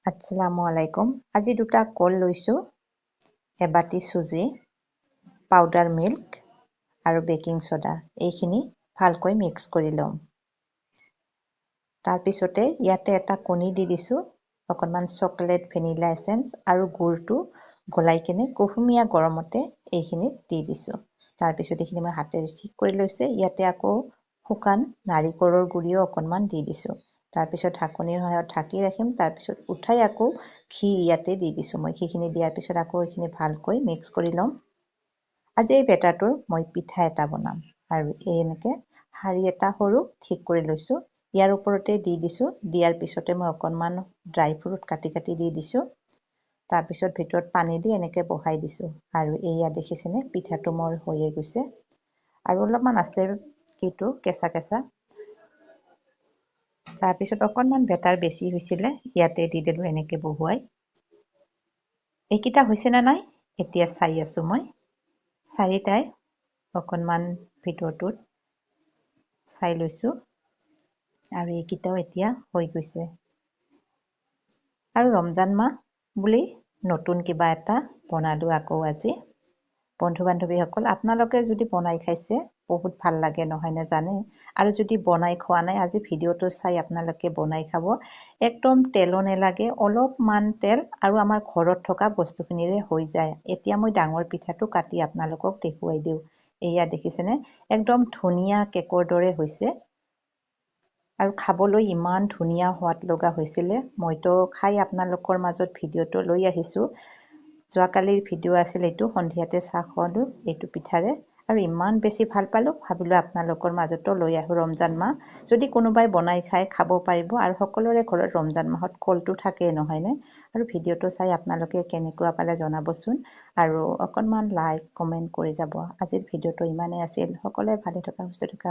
আসসালামু আলাইকুম। আজি দুটা কল লৈছোঁ, এবাটি চুজি, পাউডাৰ মিল্ক আৰু বেকিং ছ'ডা। এইখিনি ভালকৈ মিক্স কৰি ল'ম। তাৰপিছতে ইয়াতে এটা কণী দি দিছোঁ, অকণমান চকলেট ভেনিলা এচেঞ্চ আৰু গুড়টো গলাই কিনে কুহুমীয়া গৰমতে এইখিনিত দি দিছোঁ। তাৰপিছত এইখিনি মই হাতেৰে ঠিক কৰি লৈছে। ইয়াতে আকৌ শুকান নাৰিকলৰ গুড়িও অকণমান দি দিছোঁ। তাৰপিছত ঢাকনিৰ সহায়ত ঢাকি ৰাখিম। তাৰপিছত উঠাই আকৌ ঘি ইয়াতে দি দিছোঁ। মই ঘিখিনি দিয়াৰ পিছত আকৌ এইখিনি ভালকৈ মিক্স কৰি ল'ম। আজি এই বেটাৰটোৰ মই পিঠা এটা বনাম আৰু এনেকৈ শাৰী এটা সৰু ঠিক কৰি লৈছোঁ। ইয়াৰ ওপৰতে দি দিছোঁ। দিয়াৰ পিছতে মই অকণমান ড্ৰাই ফ্ৰুট কাটি দি দিছোঁ। তাৰপিছত ভিতৰত পানী দি এনেকৈ বহাই দিছোঁ আৰু এয়া দেখিছেনে পিঠাটো মোৰ হৈয়ে গৈছে আৰু অলপমান আছে কিটো কেঁচা। তাৰপিছত অকণমান বেটাৰ বেছি হৈছিলে, ইয়াতে দি দিলোঁ এনেকৈ বহুৱাই। এইকেইটা হৈছে নে নাই এতিয়া চাই আছোঁ মই। চাৰিটাই অকণমান ভিতৰটোত চাই লৈছোঁ আৰু এইকেইটাও এতিয়া হৈ গৈছে। আৰু ৰমজান মাহ বুলি নতুন কিবা এটা বনালোঁ আকৌ আজি। বন্ধু বান্ধৱীসকল, আপোনালোকে যদি বনাই খাইছে বহুত ভাল লাগে, নহয় নে জানে? আৰু যদি বনাই খোৱা নাই, আজি ভিডিঅ'টো চাই আপোনালোকে বনাই খাব। একদম তেলো নালাগে, অলপমান তেল আৰু আমাৰ ঘৰত থকা বস্তুখিনিৰে হৈ যায়। এতিয়া মই ডাঙৰ পিঠাটো কাটি আপোনালোকক দেখুৱাই দিওঁ। এয়া দেখিছেনে একদম ধুনীয়া কেকৰ দৰে হৈছে আৰু খাবলৈ ইমান ধুনীয়া সোৱাদ লগা হৈছিলে। মইতো খাই আপোনালোকৰ মাজত ভিডিঅ'টো লৈ আহিছোঁ। যোৱাকালিৰ ভিডিঅ' আছিল এইটো, সন্ধিয়াতে চাহ খোৱালোঁ এইটো পিঠাৰে আৰু ইমান বেছি ভাল পালোঁ, ভাবিলোঁ আপোনালোকৰ মাজতো লৈ আহোঁ। ৰমজান মাহ যদি কোনোবাই বনাই খাই খাব পাৰিব আৰু সকলোৰে ঘৰত ৰমজান মাহত কলটো থাকেই, নহয়নে? আৰু ভিডিঅ'টো চাই আপোনালোকে কেনেকুৱা পালে জনাবচোন আৰু অকণমান লাইক কমেণ্ট কৰি যাব। আজিৰ ভিডিঅ'টো ইমানেই আছিল। সকলোৱে ভালে থকা সুস্থ থকা।